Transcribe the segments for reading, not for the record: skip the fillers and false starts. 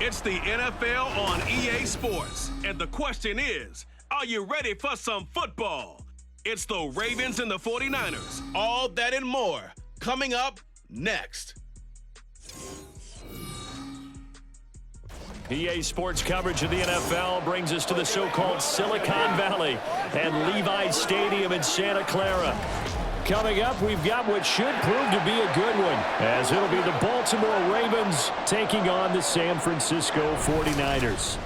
It's the NFL on EA Sports. And the question is, are you ready for some football? It's the Ravens and the 49ers. All that and more coming up next. EA Sports coverage of the NFL brings us to the so-called Silicon Valley and Levi's Stadium in Santa Clara. Coming up, we've got what should prove to be a good one, as it'll be the Baltimore Ravens taking on the San Francisco 49ers.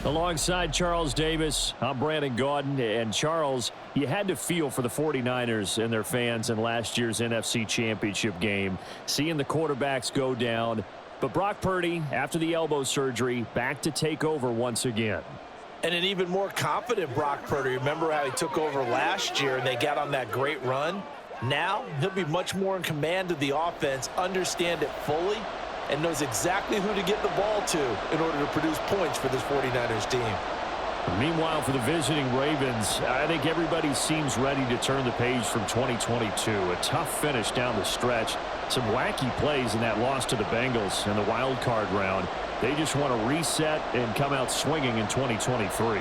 Alongside Charles Davis, I'm Brandon Gaudin. And Charles, you had to feel for the 49ers and their fans in last year's NFC Championship game, seeing the quarterbacks go down. But Brock Purdy, after the elbow surgery, back to take over once again. And an even more confident Brock Purdy. Remember how he took over last year and they got on that great run? Now he'll be much more in command of the offense, understand it fully, and knows exactly who to get the ball to in order to produce points for this 49ers team. Meanwhile, for the visiting Ravens, I think everybody seems ready to turn the page from 2022. A tough finish down the stretch. Some wacky plays in that loss to the Bengals in the wild card round. They just want to reset and come out swinging in 2023.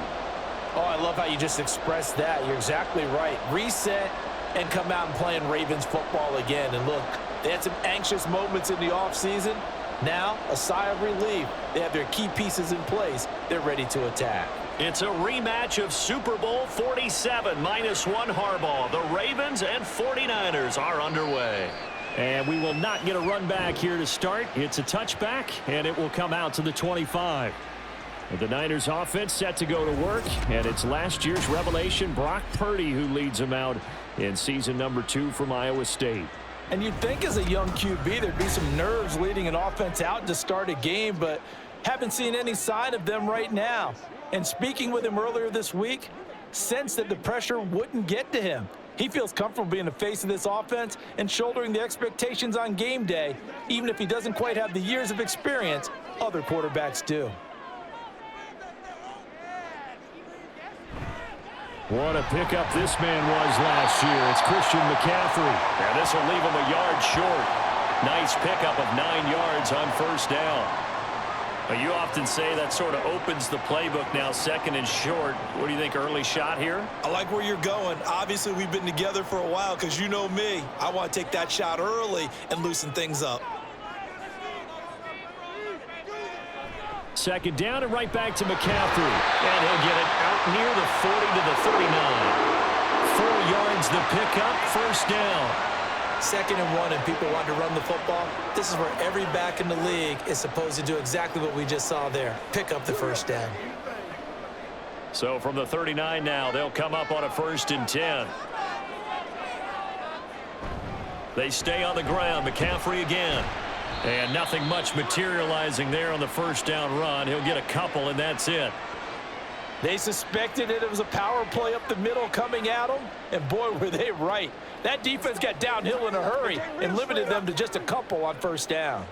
Oh, I love how you just expressed that. You're exactly right. Reset and come out and playing Ravens football again. And look, they had some anxious moments in the offseason. Now, a sigh of relief. They have their key pieces in place. They're ready to attack. It's a rematch of Super Bowl 47 -1 Harbaugh. The Ravens and 49ers are underway. And we will not get a run back here to start. It's a touchback, and it will come out to the 25. The Niners offense set to go to work, and it's last year's revelation, Brock Purdy, who leads them out in season number 2 from Iowa State. And you'd think as a young QB there'd be some nerves leading an offense out to start a game, but haven't seen any sign of them right now. And speaking with him earlier this week, sensed that the pressure wouldn't get to him. He feels comfortable being the face of this offense and shouldering the expectations on game day, even if he doesn't quite have the years of experience other quarterbacks do. What a pickup this man was last year. It's Christian McCaffrey. And this will leave him a yard short. Nice pickup of 9 yards on first down. But you often say that sort of opens the playbook now, second and short. What do you think, early shot here? I like where you're going. Obviously, we've been together for a while because you know me. I want to take that shot early and loosen things up. Second down and right back to McCaffrey. And he'll get it out near the 40 to the 39. 4 yards the pickup, first down. 2nd and 1 and people want to run the football. This is where every back in the league is supposed to do exactly what we just saw there. Pick up the first down. So from the 39 now, they'll come up on a 1st and 10. They stay on the ground. McCaffrey again. And nothing much materializing there on the first down run. He'll get a couple, and that's it. They suspected it was a power play up the middle coming at them, and boy, were they right. That defense got downhill in a hurry and limited them to just a couple on first down.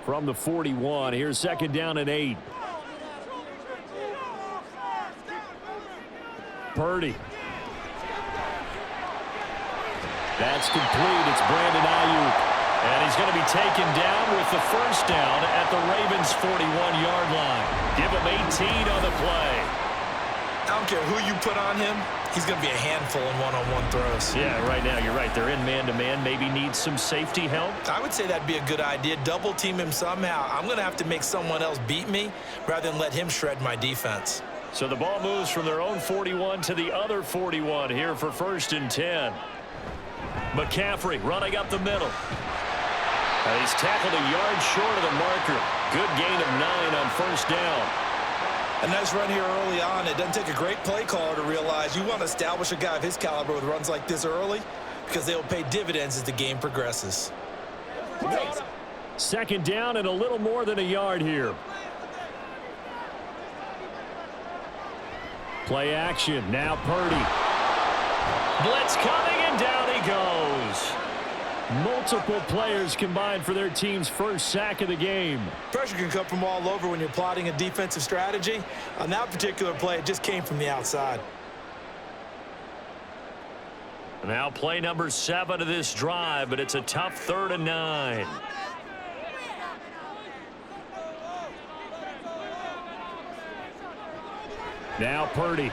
From the 41, here's 2nd down and 8. Purdy. That's complete. It's Brandon Ayuk. And he's going to be taken down with the first down at the Ravens' 41-yard line. Give him 18 on the play. I don't care who you put on him. He's going to be a handful in one-on-one throws. Yeah, right now, you're right. They're in man-to-man. Maybe needs some safety help. I would say that'd be a good idea. Double team him somehow. I'm going to have to make someone else beat me rather than let him shred my defense. So the ball moves from their own 41 to the other 41 here for 1st and 10. McCaffrey running up the middle. He's tackled a yard short of the marker. Good gain of 9 on first down. A nice run here early on. It doesn't take a great play caller to realize you want to establish a guy of his caliber with runs like this early because they will pay dividends as the game progresses. 2nd down and a little more than a yard here. Play action. Now Purdy. Blitz coming, and down he goes. Multiple players combined for their team's first sack of the game. Pressure can come from all over when you're plotting a defensive strategy. On that particular play, it just came from the outside. Now play number 7 of this drive, but it's a tough 3rd and 9. Now Purdy.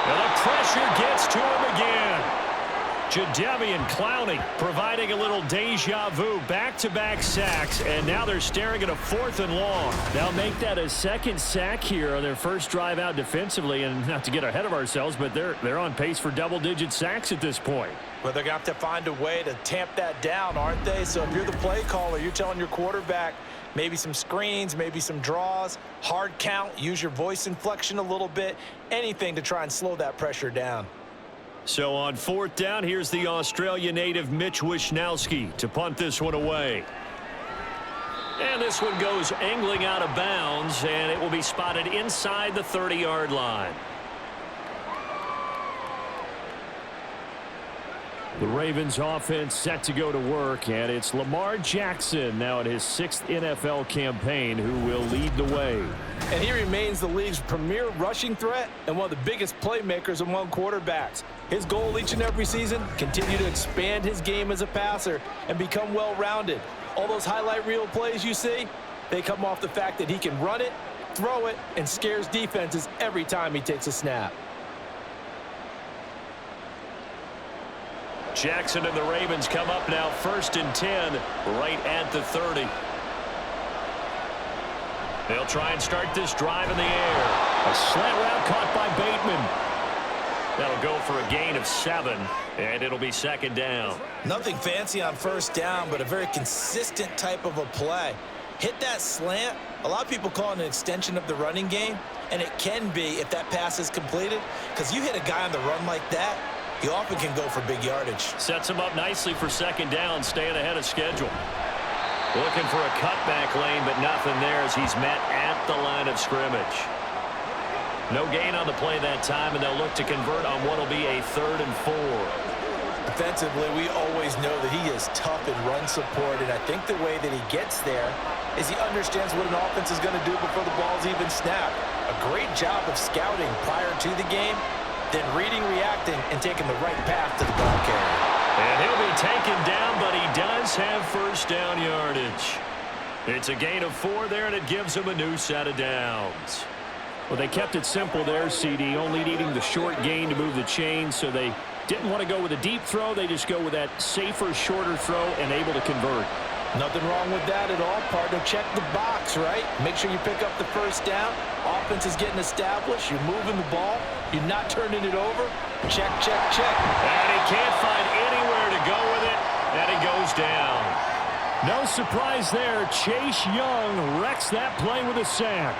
And the pressure gets to him again. Jadeveon Clowney providing a little deja vu, back-to-back sacks, and now they're staring at a 4th and long. They'll make that a 2nd sack here on their first drive out defensively, and not to get ahead of ourselves, but they're on pace for double-digit sacks at this point. Well, they're going to have to find a way to tamp that down, aren't they? So if you're the play caller, you're telling your quarterback maybe some screens, maybe some draws, hard count, use your voice inflection a little bit, anything to try and slow that pressure down. So on 4th down, here's the Australia native Mitch Wishnowsky to punt this one away. And this one goes angling out of bounds, and it will be spotted inside the 30-yard line. The Ravens offense set to go to work, and it's Lamar Jackson now in his 6th NFL campaign who will lead the way. And he remains the league's premier rushing threat and one of the biggest playmakers among quarterbacks. His goal each and every season, continue to expand his game as a passer and become well-rounded. All those highlight reel plays you see, they come off the fact that he can run it, throw it, and scares defenses every time he takes a snap. Jackson and the Ravens come up now 1st and 10 right at the 30. They'll try and start this drive in the air. A slant route caught by Bateman. That'll go for a gain of 7, and it'll be 2nd down. Nothing fancy on 1st down, but a very consistent type of a play. Hit that slant. A lot of people call it an extension of the running game, and it can be if that pass is completed, because you hit a guy on the run like that, you often can go for big yardage. Sets him up nicely for 2nd down, staying ahead of schedule. Looking for a cutback lane, but nothing there as he's met at the line of scrimmage. No gain on the play that time, and they'll look to convert on what will be a 3rd and 4. Defensively, we always know that he is tough in run support, and I think the way that he gets there is he understands what an offense is going to do before the ball's even snapped. A great job of scouting prior to the game, then reading, reacting, and taking the right path to the ball carrier. And he'll be taken down, but he does have 1st down yardage. It's a gain of 4 there, and it gives him a new set of downs. Well, they kept it simple there, CD, only needing the short gain to move the chain, so they didn't want to go with a deep throw. They just go with that safer, shorter throw and able to convert. Nothing wrong with that at all, partner. Check the box, right? Make sure you pick up the 1st down. Offense is getting established. You're moving the ball. You're not turning it over. Check, check, check. And he can't find anywhere to go with it, and he goes down. No surprise there. Chase Young wrecks that play with a sack.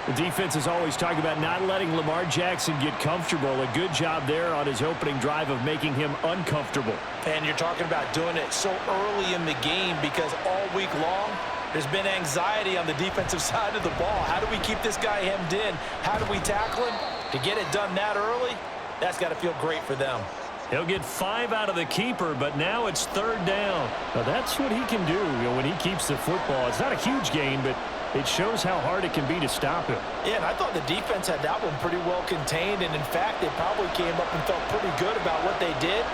The defense is always talking about not letting Lamar Jackson get comfortable. A good job there on his opening drive of making him uncomfortable. And you're talking about doing it so early in the game because all week long, there's been anxiety on the defensive side of the ball. How do we keep this guy hemmed in? How do we tackle him? To get it done that early, that's got to feel great for them. He'll get 5 out of the keeper, but now it's 3rd down. Now that's what he can do, when he keeps the football. It's not a huge gain, but it shows how hard it can be to stop him. Yeah, and I thought the defense had that one pretty well contained, and in fact, they probably came up and felt pretty good about what they did.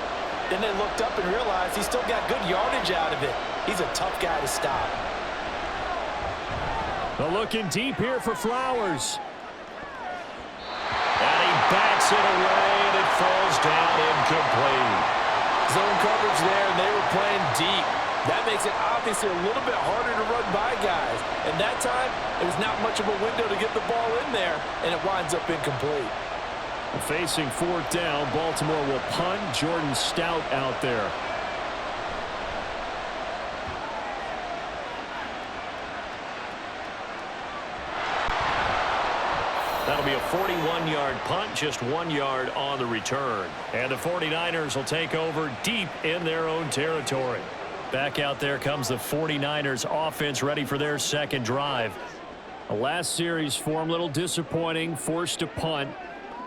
Then they looked up and realized he still got good yardage out of it. He's a tough guy to stop. Well, looking deep here for Flowers. And he bats it away, and it falls down incomplete. Zone coverage there, and they were playing deep. That makes it obviously a little bit harder to run by guys. And that time, it was not much of a window to get the ball in there, and it winds up incomplete. Facing 4th down, Baltimore will punt. Jordan Stout out there. That'll be a 41-yard punt, just 1 yard on the return. And the 49ers will take over deep in their own territory. Back out there comes the 49ers offense ready for their 2nd drive. The last series for them, a little disappointing, forced to punt.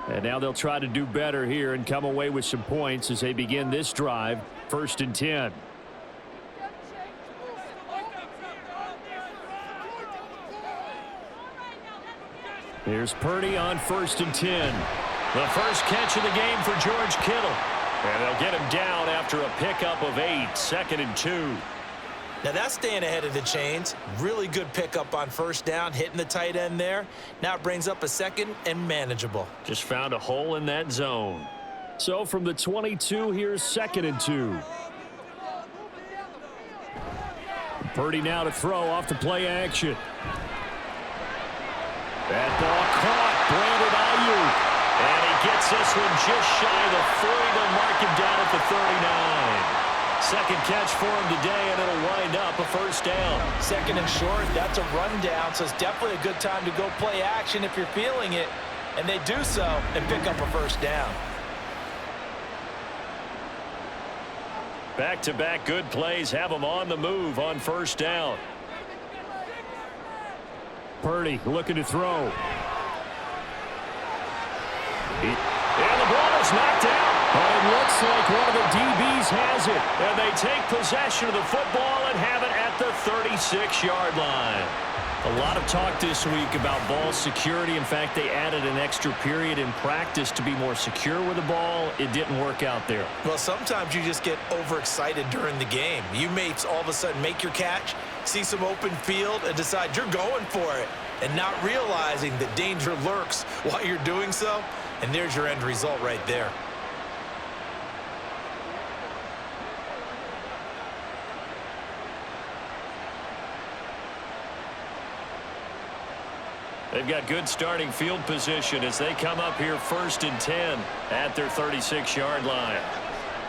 And now they'll try to do better here and come away with some points as they begin this drive, 1st and 10. Here's Purdy on 1st and 10. The first catch of the game for George Kittle. And they'll get him down after a pickup of 8, 2nd and 2. Now that's staying ahead of the chains. Really good pickup on first down, hitting the tight end there. Now it brings up a second and manageable. Just found a hole in that zone. So from the 22, here's 2nd and 2. Purdy now to throw off the play action. That ball caught. Brandon Ayuk. And he gets this one just shy of the 40. They'll mark him down at the 39. Second catch for him today, and it'll wind up a first down. 2nd and short, that's a rundown, so it's definitely a good time to go play action if you're feeling it. And they do so and pick up a first down. Back-to-back good plays have them on the move on first down. Purdy looking to throw. And the ball is knocked out. But it looks like one of the DBs has it. And they take possession of the football and have it at the 36-yard line. A lot of talk this week about ball security. In fact, they added an extra period in practice to be more secure with the ball. It didn't work out there. Well, sometimes you just get overexcited during the game. You may all of a sudden make your catch, see some open field, and decide you're going for it, and not realizing that danger lurks while you're doing so. And there's your end result right there. They've got good starting field position as they come up here 1st and 10 at their 36-yard line.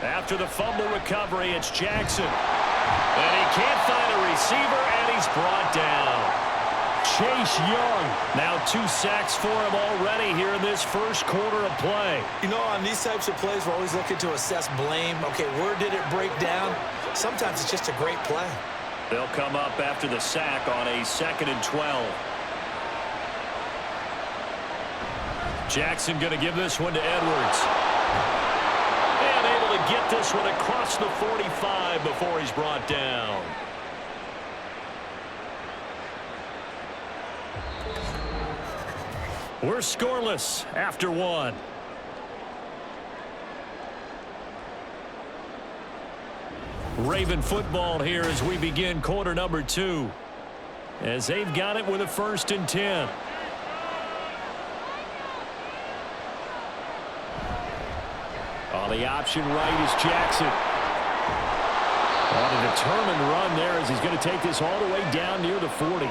After the fumble recovery, it's Jackson. And he can't find a receiver, and he's brought down. Chase Young, now 2 sacks for him already here in this first quarter of play. You know, on these types of plays, we're always looking to assess blame. Okay, where did it break down? Sometimes it's just a great play. They'll come up after the sack on a 2nd and 12. Jackson going to give this one to Edwards. And able to get this one across the 45 before he's brought down. We're scoreless after 1. Raven football here as we begin quarter number 2. As they've got it with a 1st and 10. On the option right is Jackson. On a determined run there as he's going to take this all the way down near the 40.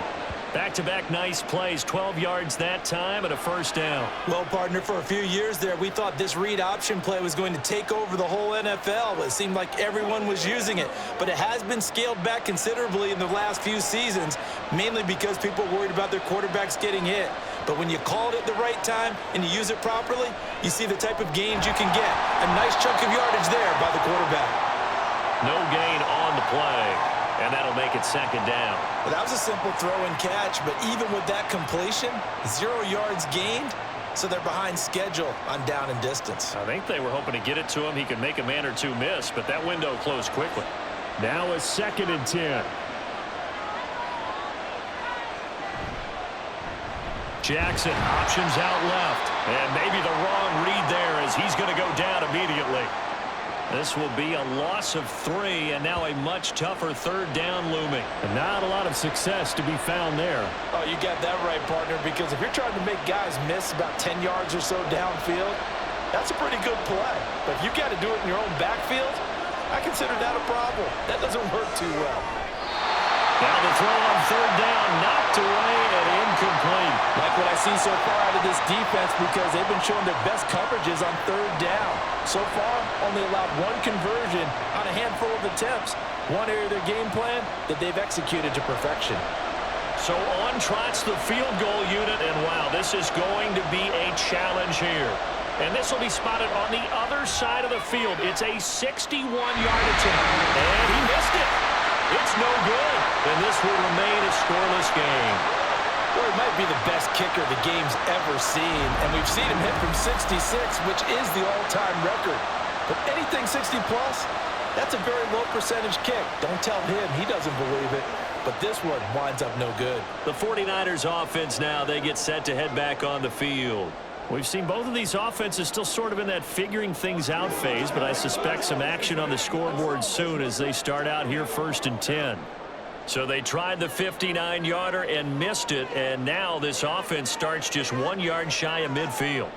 Back-to-back nice plays, 12 yards that time and a first down. Well, partner, for a few years there, we thought this read option play was going to take over the whole NFL. It seemed like everyone was using it, but it has been scaled back considerably in the last few seasons, mainly because people are worried about their quarterbacks getting hit. But when you call it at the right time and you use it properly, you see the type of gains you can get. A nice chunk of yardage there by the quarterback. No gain on the play. And that'll make it 2nd down. Well, that was a simple throw and catch, but even with that completion, 0 yards gained, so they're behind schedule on down and distance. I think they were hoping to get it to him. He could make a man or two miss, but that window closed quickly. Now a 2nd and 10. Jackson options out left. And maybe the wrong read there as he's going to go down immediately. This will be a loss of 3, and now a much tougher 3rd down looming. And not a lot of success to be found there. Oh, you got that right, partner, because if you're trying to make guys miss about 10 yards or so downfield, that's a pretty good play. But if you got to do it in your own backfield, I consider that a problem. That doesn't work too well. Now the throw on 3rd down, knocked away and incomplete. Like what I see so far out of this defense, because they've been showing their best coverages on 3rd down. So far, only allowed 1 conversion on a handful of attempts. One area of their game plan that they've executed to perfection. So on trots the field goal unit, and wow, this is going to be a challenge here. And this will be spotted on the other side of the field. It's a 61-yard attempt, and he missed it. It's no good, and this will remain a scoreless game. Well, he might be the best kicker the game's ever seen, and we've seen him hit from 66, which is the all-time record. But anything 60-plus, that's a very low percentage kick. Don't tell him he doesn't believe it, but this one winds up no good. The 49ers offense now, they get set to head back on the field. We've seen both of these offenses still sort of in that figuring things out phase, but I suspect some action on the scoreboard soon as they start out here 1st and 10. So they tried the 59-yarder and missed it, and now this offense starts just 1 yard shy of midfield.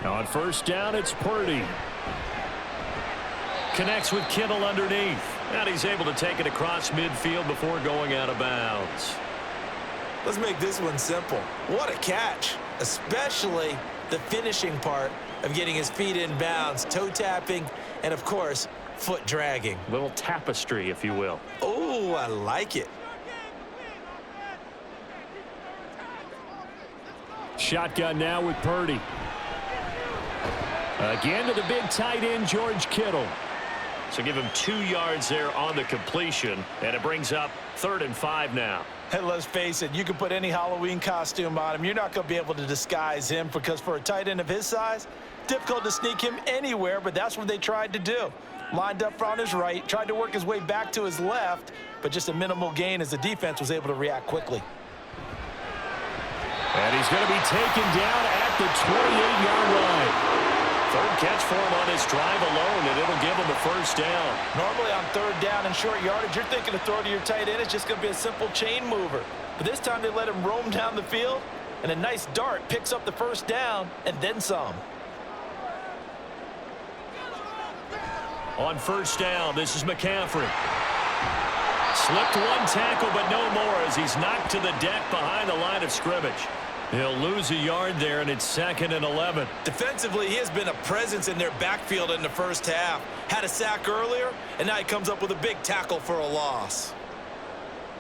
On first down, it's Purdy. Connects with Kittle underneath. And he's able to take it across midfield before going out of bounds. Let's make this one simple. What a catch, especially the finishing part of getting his feet in bounds, toe tapping, and of course, foot dragging. Little tapestry, if you will. Oh, I like it. Shotgun now with Purdy. Again to the big tight end, George Kittle. So give him 2 yards there on the completion, and it brings up 3rd and 5 now. And let's face it, you can put any Halloween costume on him. You're not going to be able to disguise him because for a tight end of his size, difficult to sneak him anywhere, but that's what they tried to do. Lined up on his right, tried to work his way back to his left, but just a minimal gain as the defense was able to react quickly. And he's going to be taken down at the 28-yard line. 3rd catch for him on this drive alone, and it'll give him a first down. Normally on 3rd down and short yardage, you're thinking to throw to your tight end. It's just going to be a simple chain mover. But this time they let him roam down the field, and a nice dart picks up the first down and then some. On first down, this is McCaffrey. Slipped 1 tackle, but no more as he's knocked to the deck behind the line of scrimmage. He'll lose a yard there, and it's 2nd and 11. Defensively, he has been a presence in their backfield in the first half. Had a sack earlier, and now he comes up with a big tackle for a loss.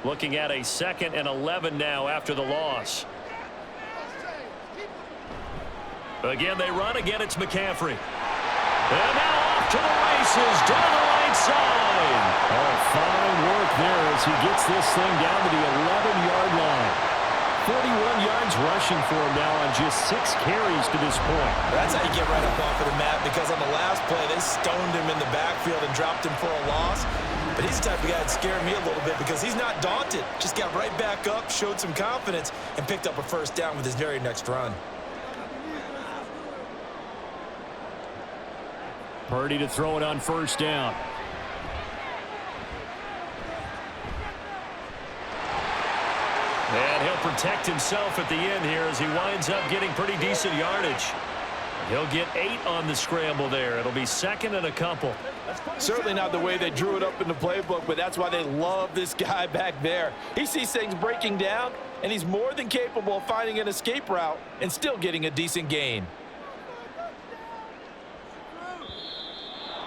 Looking at a 2nd and 11 now after the loss. Again, they run. Again, it's McCaffrey. And now off to the races down the right side. Oh, fine work there as he gets this thing down to the 11-yard line. 41 yards rushing for him now on just 6 carries to this point. That's how you get right up off of the mat, because on the last play, they stoned him in the backfield and dropped him for a loss. But he's the type of guy that scared me a little bit because he's not daunted. Just got right back up, showed some confidence, and picked up a first down with his very next run. Purdy to throw it on first down. And he'll protect himself at the end here as he winds up getting pretty decent yardage. He'll get 8 on the scramble there. It'll be 2nd and a couple. Certainly not the way they drew it up in the playbook, but that's why they love this guy back there. He sees things breaking down, and he's more than capable of finding an escape route and still getting a decent gain.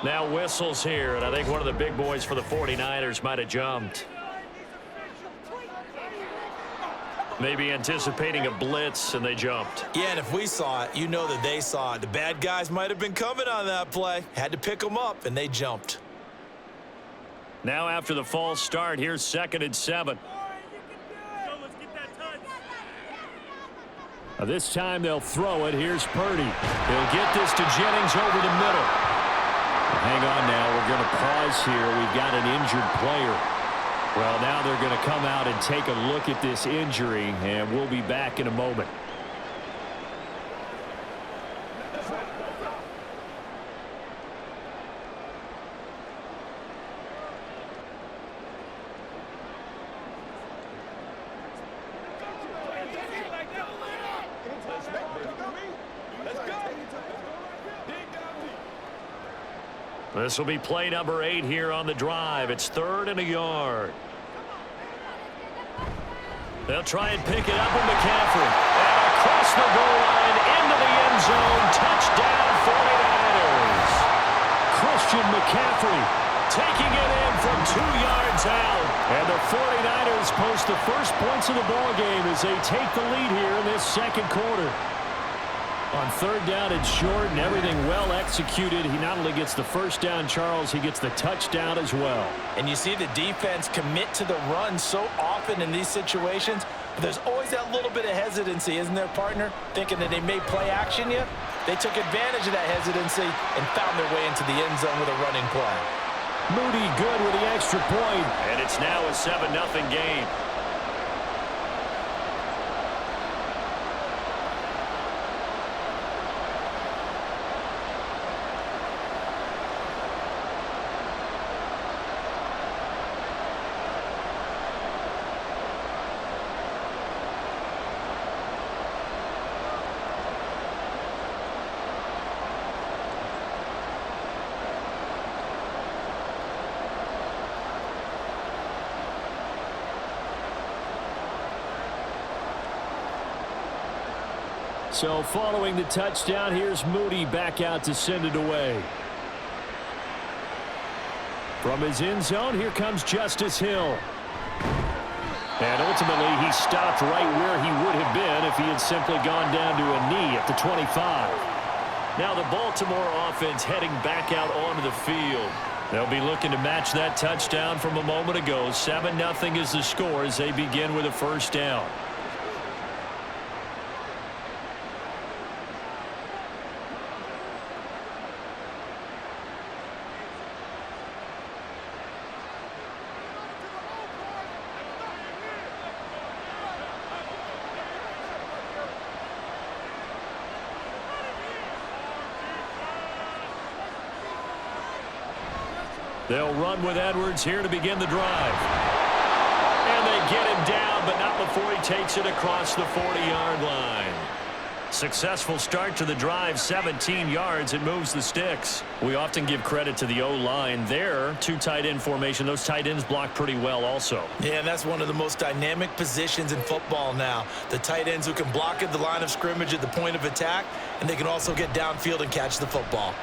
Now whistles here, and I think one of the big boys for the 49ers might have jumped. Maybe anticipating a blitz, and they jumped. Yeah, and if we saw it, you know that they saw it. The bad guys might have been coming on that play. Had to pick them up, and they jumped. Now after the false start, here's 2nd and 7. This time they'll throw it. Here's Purdy. He'll get this to Jennings over the middle. Hang on now. We're going to pause here. We've got an injured player. Well, now they're going to come out and take a look at this injury, and we'll be back in a moment. This will be play number 8 here on the drive. It's 3rd and a yard. They'll try and pick it up with McCaffrey. And across the goal line into the end zone. Touchdown 49ers. Christian McCaffrey taking it in from 2 yards out. And the 49ers post the first points of the ball game as they take the lead here in this 2nd quarter. On 3rd down and short and everything well executed. He not only gets the first down, Charles, he gets the touchdown as well. And you see the defense commit to the run so often in these situations, but there's always that little bit of hesitancy, isn't there, partner? Thinking that they may play action you. They took advantage of that hesitancy and found their way into the end zone with a running play. Moody good with the extra point. And it's now a 7-0 game. So following the touchdown, here's Moody back out to send it away. From his end zone, here comes Justice Hill. And ultimately, he stopped right where he would have been if he had simply gone down to a knee at the 25. Now the Baltimore offense heading back out onto the field. They'll be looking to match that touchdown from a moment ago. 7-0 is the score as they begin with a first down. They'll run with Edwards here to begin the drive. And they get him down, but not before he takes it across the 40-yard line. Successful start to the drive, 17 yards. It moves the sticks. We often give credit to the O-line there. Two tight end formation. Those tight ends block pretty well also. Yeah, and that's one of the most dynamic positions in football now. The tight ends who can block at the line of scrimmage at the point of attack, and they can also get downfield and catch the football.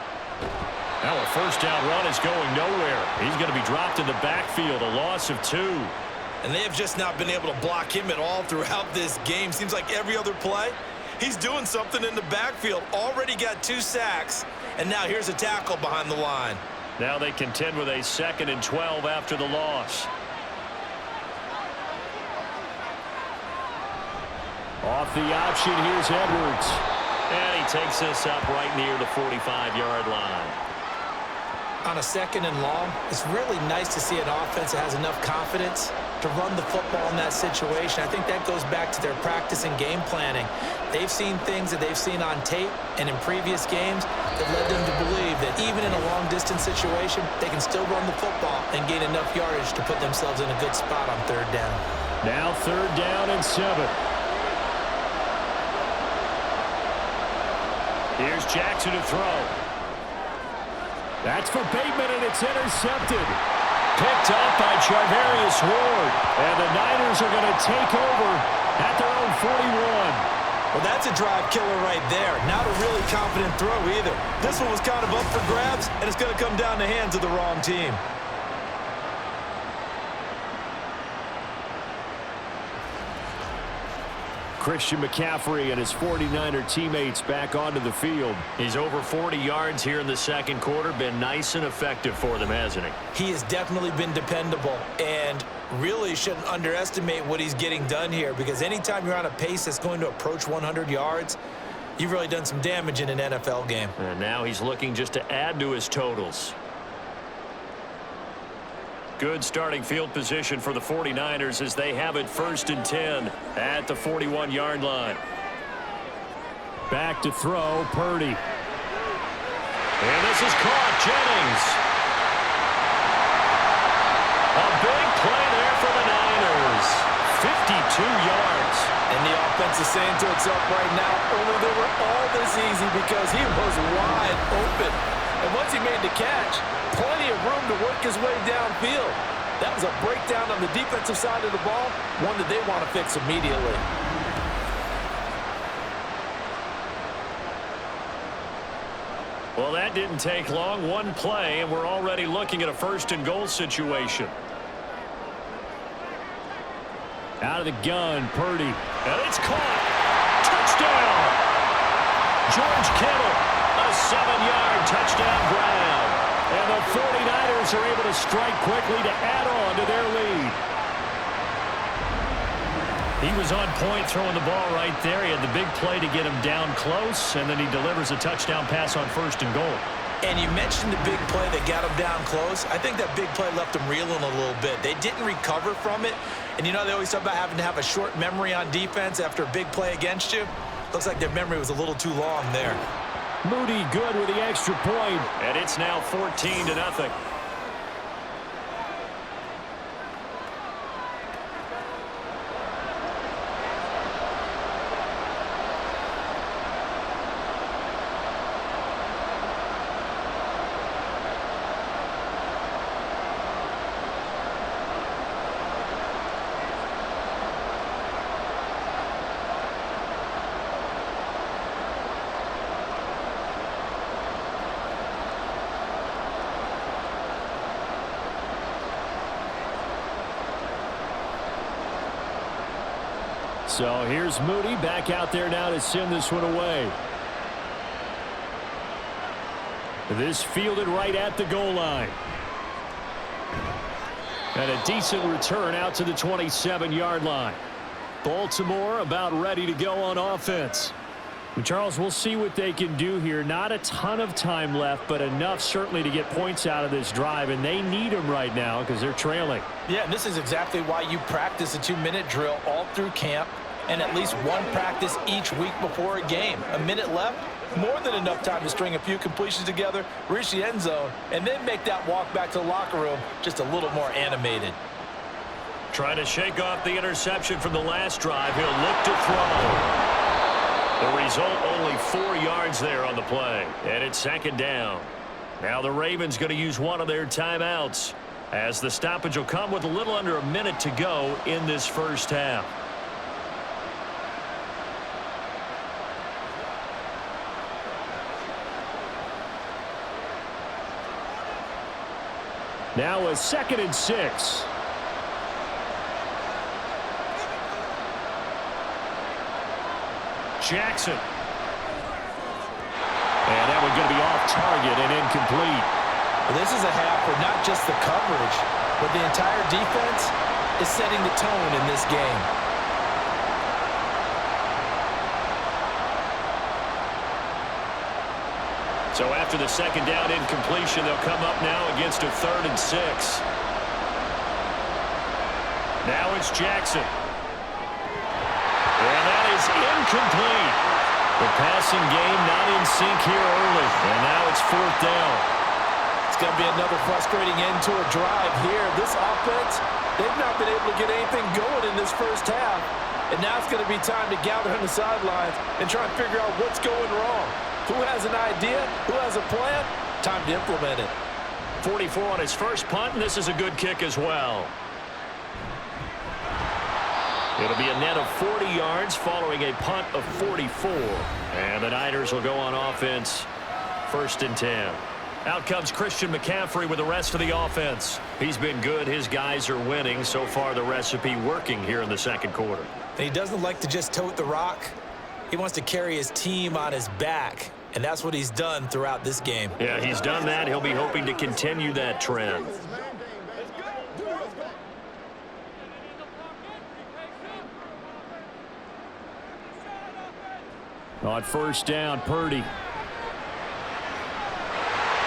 Now a first down run is going nowhere. He's going to be dropped in the backfield, a loss of 2. And they have just not been able to block him at all throughout this game. Seems like every other play, he's doing something in the backfield. Already got 2 sacks, and now here's a tackle behind the line. Now they contend with a 2nd and 12 after the loss. Off the option, here's Edwards. And he takes this up right near the 45-yard line. On a 2nd and long, it's really nice to see an offense that has enough confidence to run the football in that situation. I think that goes back to their practice and game planning. They've seen things that they've seen on tape and in previous games that led them to believe that even in a long-distance situation, they can still run the football and gain enough yardage to put themselves in a good spot on 3rd down. Now 3rd down and 7. Here's Jackson to throw. That's for Bateman, and it's intercepted. Picked up by Charvarius Ward. And the Niners are going to take over at their own 41. Well, that's a drive killer right there. Not a really confident throw either. This one was kind of up for grabs, and it's going to come down the hands of the wrong team. Christian McCaffrey and his 49er teammates back onto the field. He's over 40 yards here in the 2nd quarter. Been nice and effective for them, hasn't he? He has definitely been dependable, and really shouldn't underestimate what he's getting done here, because anytime you're on a pace that's going to approach 100 yards, you've really done some damage in an NFL game. And now he's looking just to add to his totals. Good starting field position for the 49ers as they have it 1st and 10 at the 41-yard line. Back to throw, Purdy. And this is caught, Jennings. A big play there for the Niners. 52 yards. And the offense is saying to itself right now, over there were all this easy because he was wide open. And once he made the catch, plenty of room to work his way downfield. That was a breakdown on the defensive side of the ball, one that they want to fix immediately. Well, that didn't take long. One play, and we're already looking at a 1st and goal situation. Out of the gun, Purdy. And it's caught. Touchdown! George Kittle, a 7-yard touchdown grab. And the 49ers are able to strike quickly to add on to their lead. He was on point throwing the ball right there. He had the big play to get him down close, and then he delivers a touchdown pass on 1st and goal. And you mentioned the big play that got him down close. I think that big play left him reeling a little bit. They didn't recover from it. And you know, they always talk about having to have a short memory on defense after a big play against you. Looks like their memory was a little too long there. Moody good with the extra point, and it's now 14-0. So here's Moody back out there now to send this one away. This fielded right at the goal line. And a decent return out to the 27-yard line. Baltimore about ready to go on offense. And Charles, we'll see what they can do here. Not a ton of time left, but enough certainly to get points out of this drive, and they need them right now because they're trailing. Yeah, and this is exactly why you practice a 2-minute drill all through camp and at least one practice each week before a game. A minute left, more than enough time to string a few completions together, reach the end zone, and then make that walk back to the locker room just a little more animated. Trying to shake off the interception from the last drive. He'll look to throw. The result, only 4 yards there on the play. And it's second down. Now the Ravens going to use one of their timeouts, as the stoppage will come with a little under a minute to go in this first half. Now a 2nd and 6. Jackson. And that one going to be off target and incomplete. Well, this is a half where not just the coverage, but the entire defense is setting the tone in this game. So after the second down incompletion, they'll come up now against a 3rd and 6. Now it's Jackson. And that is incomplete. The passing game not in sync here early. And now it's 4th down. It's going to be another frustrating end to a drive here. This offense, they've not been able to get anything going in this first half. And now it's going to be time to gather on the sidelines and try and figure out what's going wrong. Who has an idea? Who has a plan? Time to implement it. 44 on his first punt, and this is a good kick as well. It'll be a net of 40 yards following a punt of 44. And the Niners will go on offense, 1st and 10. Out comes Christian McCaffrey with the rest of the offense. He's been good. His guys are winning. So far, the recipe working here in the second quarter. And he doesn't like to just tote the rock. He wants to carry his team on his back, and that's what he's done throughout this game. Yeah, he's done that. He'll be hoping to continue that trend. On 1st down, Purdy.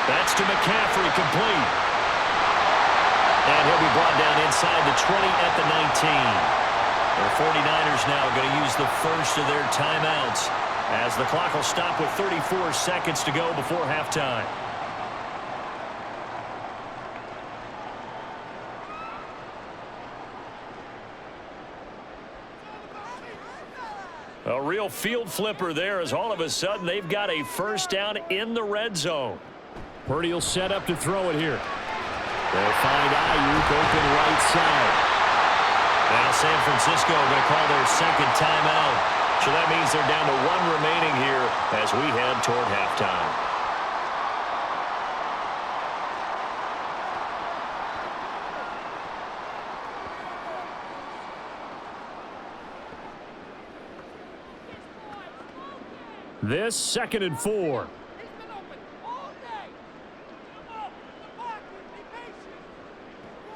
That's to McCaffrey, complete. And he'll be brought down inside the 20 at the 19. The 49ers now going to use the first of their timeouts, as the clock will stop with 34 seconds to go before halftime. A real field flipper there, as all of a sudden they've got a first down in the red zone. Purdy will set up to throw it here. They'll find Ayuk open right side. Now San Francisco going to call their second timeout. So that means they're down to 1 remaining here as we head toward halftime. This 2nd and 4.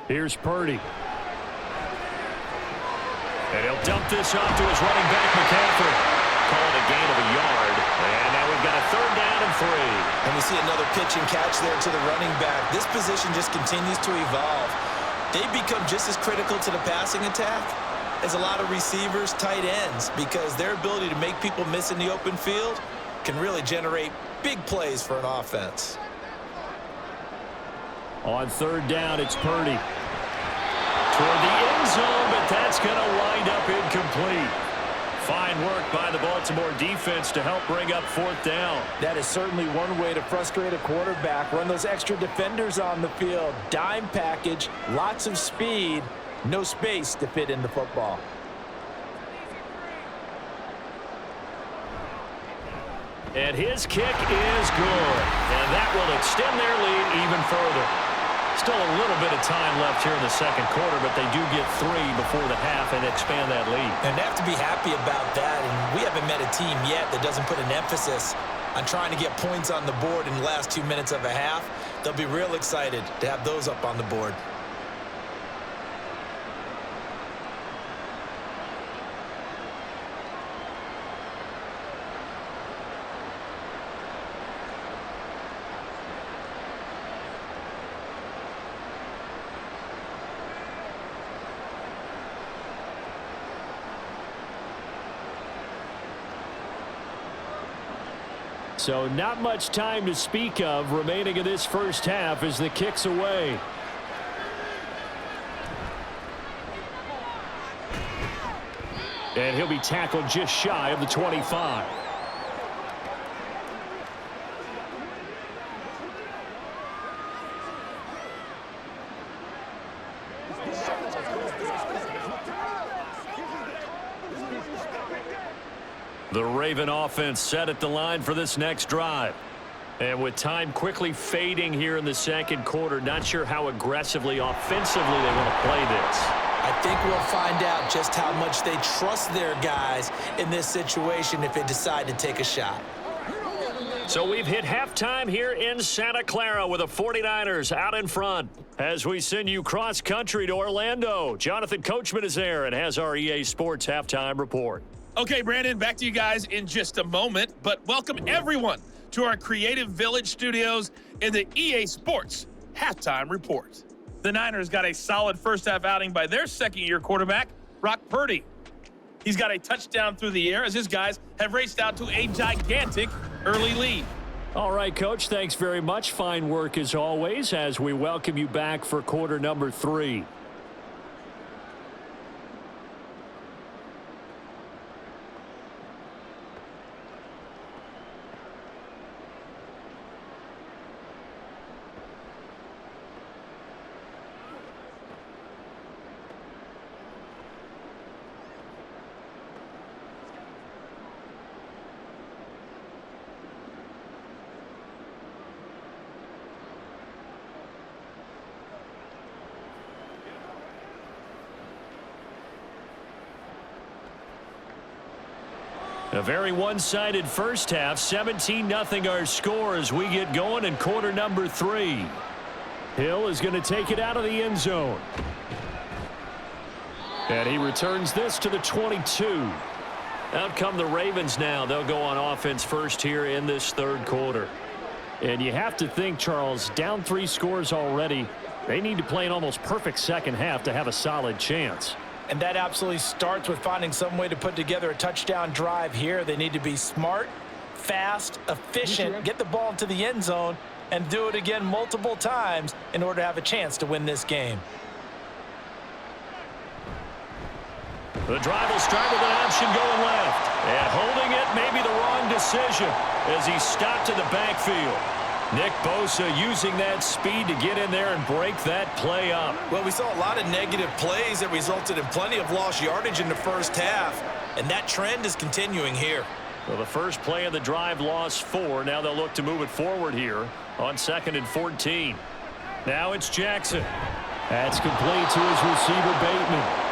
Here's Purdy. And he'll dump this off to his running back, McCaffrey. Call it a gain of a yard. And now we've got a 3rd down and 3. And we see another pitch and catch there to the running back. This position just continues to evolve. They've become just as critical to the passing attack as a lot of receivers, tight ends, because their ability to make people miss in the open field can really generate big plays for an offense. On 3rd down, it's Purdy. Toward the end zone, but that's going to wind up incomplete. Fine work by the Baltimore defense to help bring up 4th down. That is certainly one way to frustrate a quarterback. Run those extra defenders on the field. Dime package, lots of speed, no space to fit in the football. And his kick is good. And that will extend their lead even further. Still a little bit of time left here in the second quarter, but they do get 3 before the half and expand that lead. And they have to be happy about that, and we haven't met a team yet that doesn't put an emphasis on trying to get points on the board in the last 2 minutes of a half. They'll be real excited to have those up on the board. So not much time to speak of remaining in this first half as the kick's away. And he'll be tackled just shy of the 25. The Raven offense set at the line for this next drive. And with time quickly fading here in the second quarter, not sure how aggressively, offensively they want to play this. I think we'll find out just how much they trust their guys in this situation if they decide to take a shot. So we've hit halftime here in Santa Clara with the 49ers out in front. As we send you cross-country to Orlando, Jonathan Coachman is there and has our EA Sports halftime report. Okay, Brandon, back to you guys in just a moment, but welcome everyone to our Creative Village studios in the EA Sports Halftime Report. The Niners got a solid first-half outing by their second-year quarterback, Brock Purdy. He's got a touchdown through the air as his guys have raced out to a gigantic early lead. All right, Coach, thanks very much. Fine work as always as we welcome you back for quarter number 3. A very one-sided first half, 17-0 our score as we get going in quarter number 3. Hill is going to take it out of the end zone. And he returns this to the 22. Out come the Ravens now. They'll go on offense first here in this third quarter. And you have to think, Charles, down 3 scores already. They need to play an almost perfect second half to have a solid chance. And that absolutely starts with finding some way to put together a touchdown drive here. They need to be smart, fast, efficient, get the ball into the end zone, and do it again multiple times in order to have a chance to win this game. The drive will start with an option going left. And holding it may be the wrong decision as he's stopped in the backfield. Nick Bosa using that speed to get in there and break that play up. Well, we saw a lot of negative plays that resulted in plenty of lost yardage in the first half, and that trend is continuing here. Well, the first play of the drive lost 4. Now they'll look to move it forward here on 2nd and 14. Now it's Jackson. That's complete to his receiver, Bateman.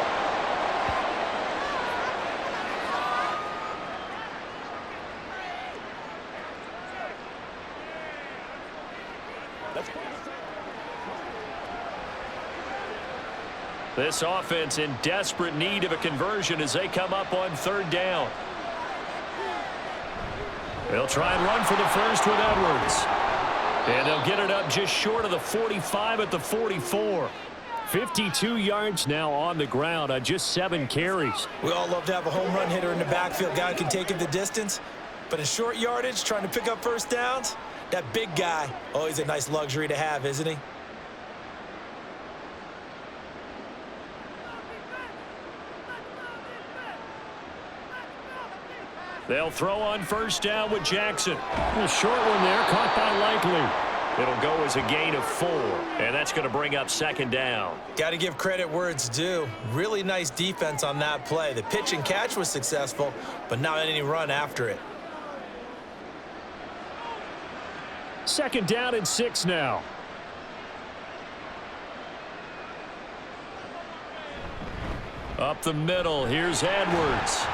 This offense in desperate need of a conversion as they come up on 3rd down. They'll try and run for the first with Edwards. And they'll get it up just short of the 45 at the 44. 52 yards now on the ground on just 7 carries. We all love to have a home run hitter in the backfield. Guy can take it the distance. But in short yardage, trying to pick up first downs, that big guy, always a nice luxury to have, isn't he? They'll throw on first down with Jackson. A short one there, caught by Likely. It'll go as a gain of 4, and that's going to bring up 2nd down. Got to give credit where it's due. Really nice defense on that play. The pitch and catch was successful, but not any run after it. 2nd down and 6 now. Up the middle, here's Edwards.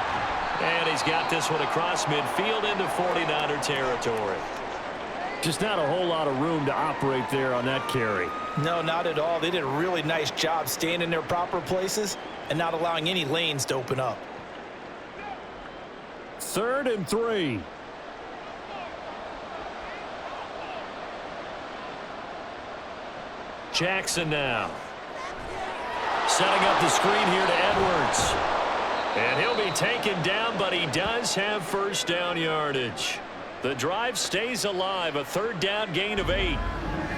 And he's got this one across midfield into 49er territory. Just not a whole lot of room to operate there on that carry. No, not at all. They did a really nice job staying in their proper places and not allowing any lanes to open up. 3rd and 3. Jackson now. Setting up the screen here to Edwards. And he'll be taken down, but he does have first down yardage. The drive stays alive, a 3rd down gain of 8.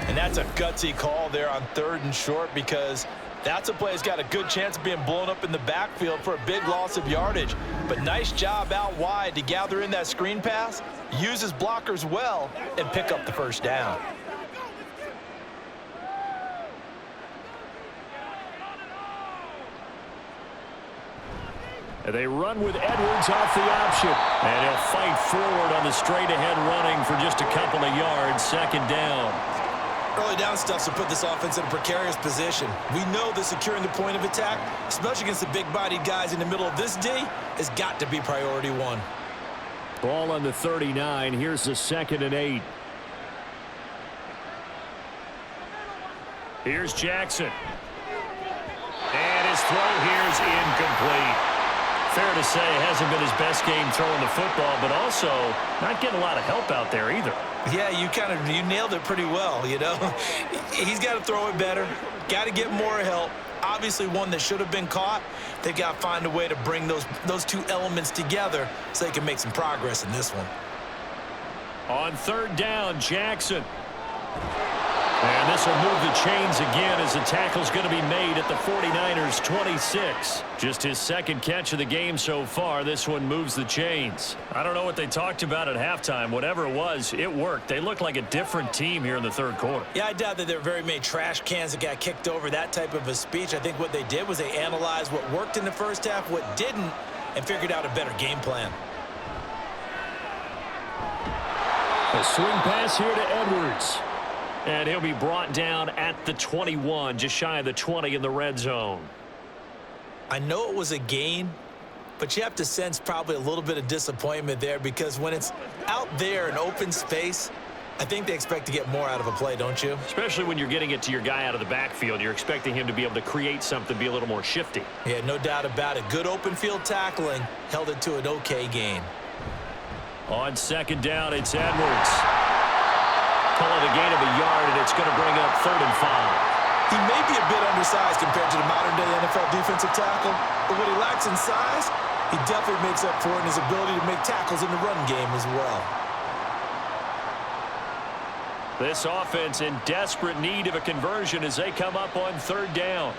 And that's a gutsy call there on 3rd and short, because that's a play that's got a good chance of being blown up in the backfield for a big loss of yardage. But nice job out wide to gather in that screen pass, use his blockers well, and pick up the first down. They run with Edwards off the option. And he'll fight forward on the straight-ahead running for just a couple of yards. 2nd down. Early down stuff will put this offense in a precarious position. We know that securing the point of attack, especially against the big-bodied guys in the middle of this D, has got to be priority 1. Ball on the 39. Here's the 2nd and 8. Here's Jackson. And his throw here is incomplete. Fair to say, hasn't been his best game throwing the football, but also not getting a lot of help out there either. Yeah, you nailed it pretty well, you know. He's got to throw it better, got to get more help. Obviously one that should have been caught. They've got to find a way to bring those two elements together so they can make some progress in this one. On 3rd down, Jackson. And this will move the chains again as the tackle's going to be made at the 49ers 26. Just his 2nd catch of the game so far. This one moves the chains. I don't know what they talked about at halftime. Whatever it was, it worked. They look like a different team here in the 3rd quarter. Yeah, I doubt that there are very many trash cans that got kicked over, that type of a speech. I think what they did was they analyzed what worked in the first half, what didn't, and figured out a better game plan. A swing pass here to Edwards. And he'll be brought down at the 21, just shy of the 20 in the red zone. I know it was a gain, but you have to sense probably a little bit of disappointment there, because when it's out there in open space, I think they expect to get more out of a play, don't you? Especially when you're getting it to your guy out of the backfield. You're expecting him to be able to create something, be a little more shifty. Yeah, no doubt about it. Good open field tackling held it to an okay gain. On 2nd down, it's Edwards. Call it a gain of a yard, and it's going to bring up 3rd and 5. He may be a bit undersized compared to the modern-day NFL defensive tackle, but what he lacks in size, he definitely makes up for it in his ability to make tackles in the run game as well. This offense in desperate need of a conversion as they come up on 3rd down.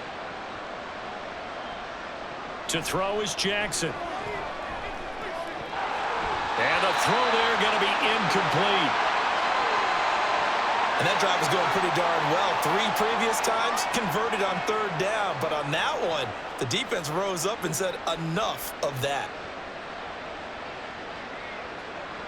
To throw is Jackson. And the throw there going to be incomplete. And that drive is going pretty darn well. 3 previous times converted on 3rd down. But on that one, the defense rose up and said enough of that.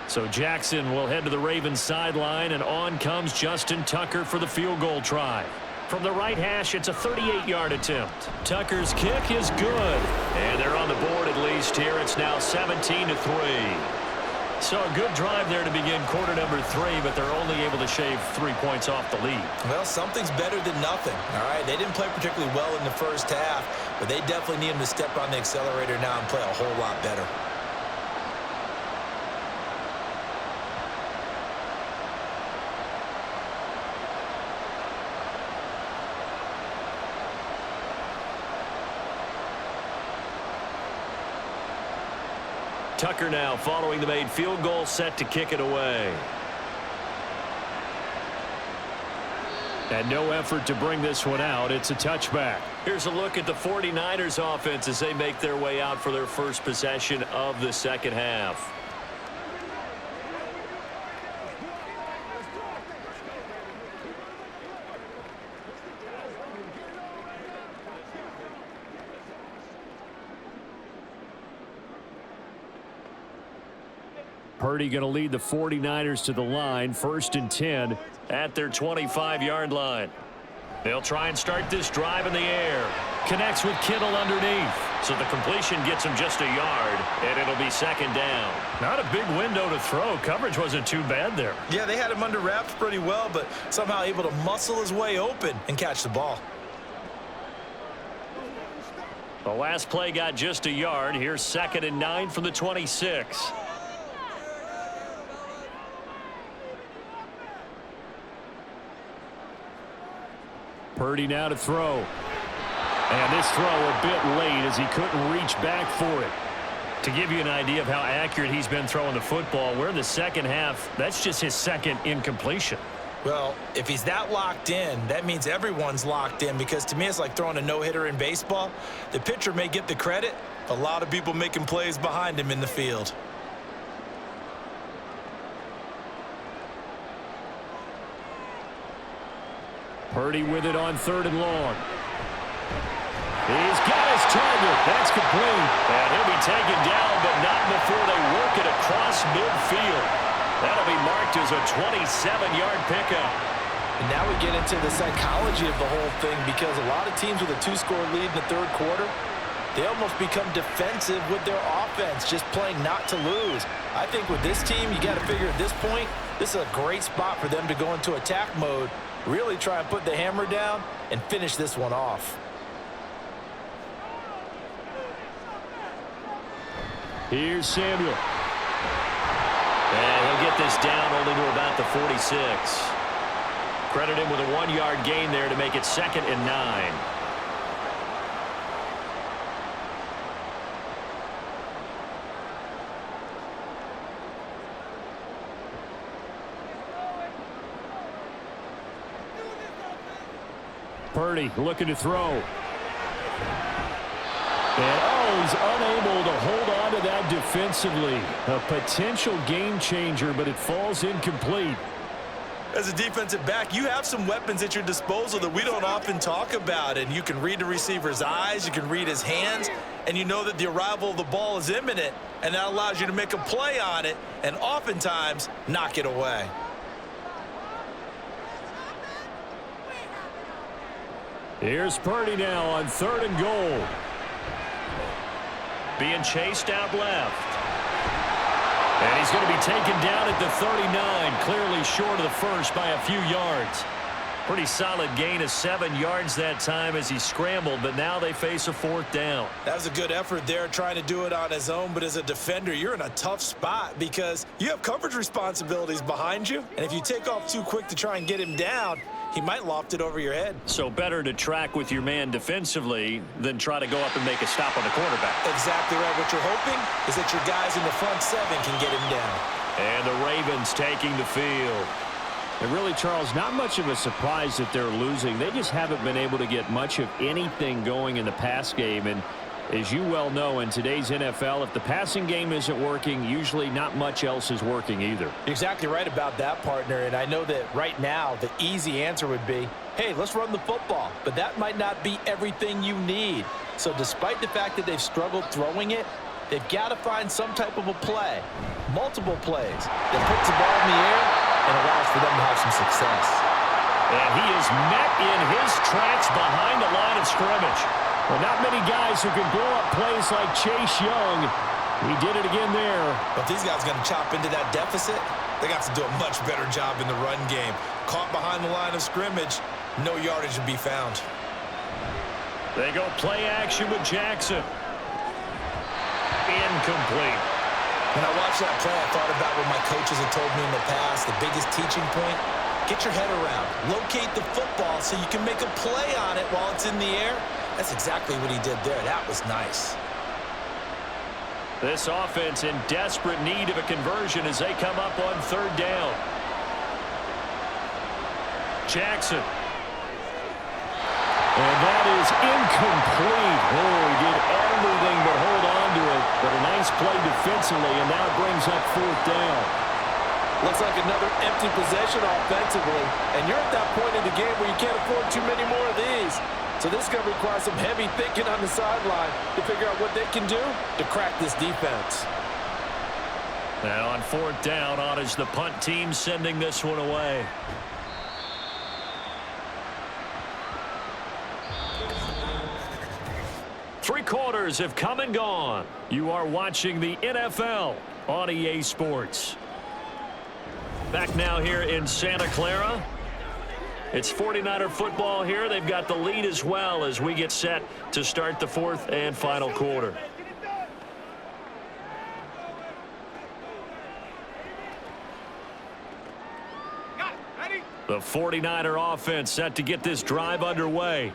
So Jackson will head to the Ravens sideline, and on comes Justin Tucker for the field goal try. From the right hash, it's a 38-yard attempt. Tucker's kick is good. And they're on the board at least here. It's now 17-3. So a good drive there to begin quarter number 3, but they're only able to shave 3 points off the lead. Well, something's better than nothing, all right? They didn't play particularly well in the first half, but they definitely need him to step on the accelerator now and play a whole lot better. Tucker now following the made field goal, set to kick it away. And no effort to bring this one out. It's a touchback. Here's a look at the 49ers offense as they make their way out for their first possession of the 2nd half. Purdy going to lead the 49ers to the line, 1st and 10 at their 25-yard line. They'll try and start this drive in the air. Connects with Kittle underneath. So the completion gets him just a yard, and it'll be second down. Not a big window to throw. Coverage wasn't too bad there. Yeah, they had him under wraps pretty well, but somehow able to muscle his way open and catch the ball. The last play got just a yard. Here's 2nd and 9 from the 26. Purdy now to throw. And this throw a bit late as he couldn't reach back for it. To give you an idea of how accurate he's been throwing the football, we're in the second half. That's just his second incompletion. Well, if he's that locked in, that means everyone's locked in, because to me it's like throwing a no-hitter in baseball. The pitcher may get the credit, a lot of people making plays behind him in the field. Purdy with it on 3rd and long. He's got his target. That's complete. And he'll be taken down, but not before they work it across midfield. That'll be marked as a 27-yard pickup. And now we get into the psychology of the whole thing, because a lot of teams with a 2-score lead in the 3rd quarter, they almost become defensive with their offense, just playing not to lose. I think with this team, you got to figure at this point, this is a great spot for them to go into attack mode, really try and put the hammer down and finish this one off. Here's Samuel. And he'll get this down only to about the 46. Credit him with a 1-yard gain there to make it 2nd and 9. Purdy looking to throw. And, he's unable to hold on to that defensively. A potential game changer, but it falls incomplete. As a defensive back, you have some weapons at your disposal that we don't often talk about. And you can read the receiver's eyes, you can read his hands, and you know that the arrival of the ball is imminent. And that allows you to make a play on it and oftentimes knock it away. Here's Purdy now on 3rd and goal. Being chased out left. And he's going to be taken down at the 39, clearly short of the first by a few yards. Pretty solid gain of 7 yards that time as he scrambled, but now they face a 4th down. That was a good effort there, trying to do it on his own, but as a defender, you're in a tough spot because you have coverage responsibilities behind you, and if you take off too quick to try and get him down, he might loft it over your head. So better to track with your man defensively than try to go up and make a stop on the quarterback. Exactly right. What you're hoping is that your guys in the front 7 can get him down. And the Ravens taking the field. And really, Charles, not much of a surprise that they're losing. They just haven't been able to get much of anything going in the pass game. And as you well know, in today's NFL, if the passing game isn't working, usually not much else is working either. You're exactly right about that, partner. And I know that right now the easy answer would be, hey, let's run the football. But that might not be everything you need. So despite the fact that they've struggled throwing it, they've got to find some type of a play, multiple plays, that puts the ball in the air and allows for them to have some success. And he is met in his tracks behind the line of scrimmage. Well, not many guys who can blow up plays like Chase Young. He did it again there. But these guys are going to chop into that deficit. They got to do a much better job in the run game. Caught behind the line of scrimmage, no yardage to be found. They go play action with Jackson. Incomplete. When I watched that play, I thought about what my coaches had told me in the past. The biggest teaching point, get your head around. Locate the football so you can make a play on it while it's in the air. That's exactly what he did there. That was nice. This offense in desperate need of a conversion as they come up on 3rd down. Jackson. And that is incomplete. Oh, he did everything but hold on to it. But a nice play defensively, and now brings up 4th down. Looks like another empty possession offensively. And you're at that point in the game where you can't afford too many more of these. So this is going to require some heavy thinking on the sideline to figure out what they can do to crack this defense. Now on 4th down, on is the punt team sending this one away. quarters have come and gone. You are watching the NFL on EA Sports. Back now here in Santa Clara. It's 49er football here. They've got the lead as well as we get set to start the fourth and final quarter. The 49er offense set to get this drive underway.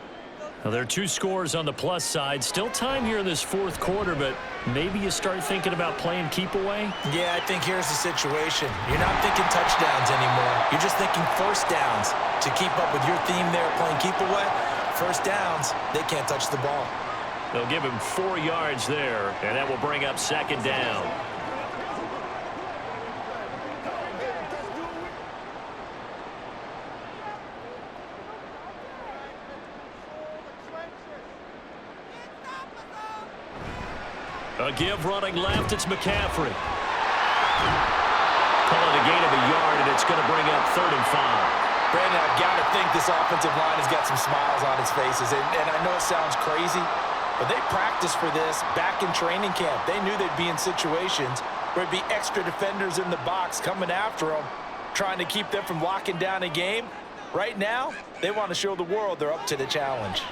Now, there are 2 scores on the plus side. Still time here in this fourth quarter, but maybe you start thinking about playing keep away? Yeah, I think here's the situation. You're not thinking touchdowns anymore. You're just thinking first downs. To keep up with your theme there, playing keep away, first downs, they can't touch the ball. They'll give him 4 yards there, and that will bring up second down. A give running left, it's McCaffrey. Calling a gain of a yard, and it's going to bring up 3rd and 5. Brandon, I've got to think this offensive line has got some smiles on its faces. And I know it sounds crazy, but they practiced for this back in training camp. They knew they'd be in situations where it'd be extra defenders in the box coming after them, trying to keep them from locking down a game. Right now, they want to show the world they're up to the challenge.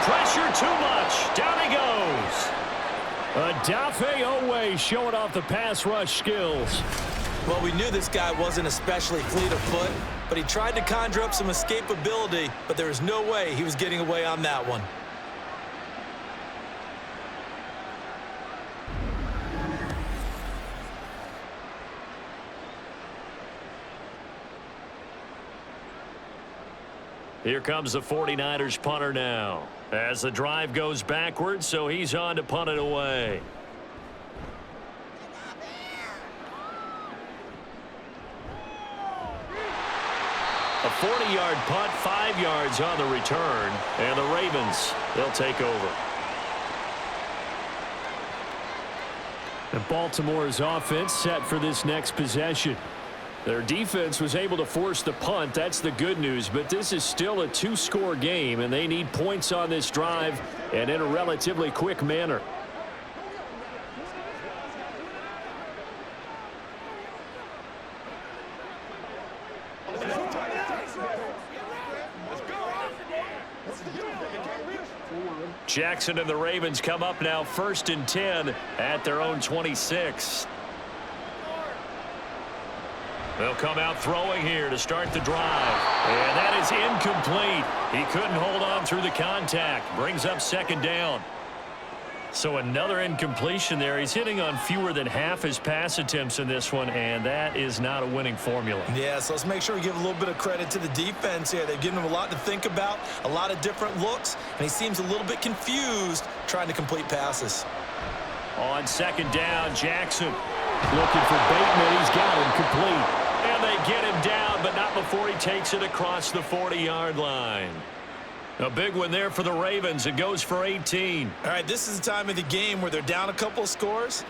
Pressure too much. Down he goes. Adafe Owe showing off the pass rush skills. Well, we knew this guy wasn't especially fleet of foot, but he tried to conjure up some escapability, but there was no way he was getting away on that one. Here comes the 49ers punter now. As the drive goes backwards, so he's on to punt it away. A 40-yard punt, 5 yards on the return, and the Ravens, they'll take over. And Baltimore's offense set for this next possession. Their defense was able to force the punt. That's the good news, but this is still a 2-score game, and they need points on this drive and in a relatively quick manner. Jackson and the Ravens come up now 1st and 10 at their own 26. They'll come out throwing here to start the drive. And that is incomplete. He couldn't hold on through the contact. Brings up 2nd down. So another incompletion there. He's hitting on fewer than half his pass attempts in this one, and that is not a winning formula. Yeah, so let's make sure we give a little bit of credit to the defense here. They've given him a lot to think about, a lot of different looks, and he seems a little bit confused trying to complete passes. On 2nd down, Jackson looking for Bateman. He's got him complete. And they get him down, but not before he takes it across the 40-yard line. A big one there for the Ravens. It goes for 18. All right, this is the time of the game where they're down a couple of scores,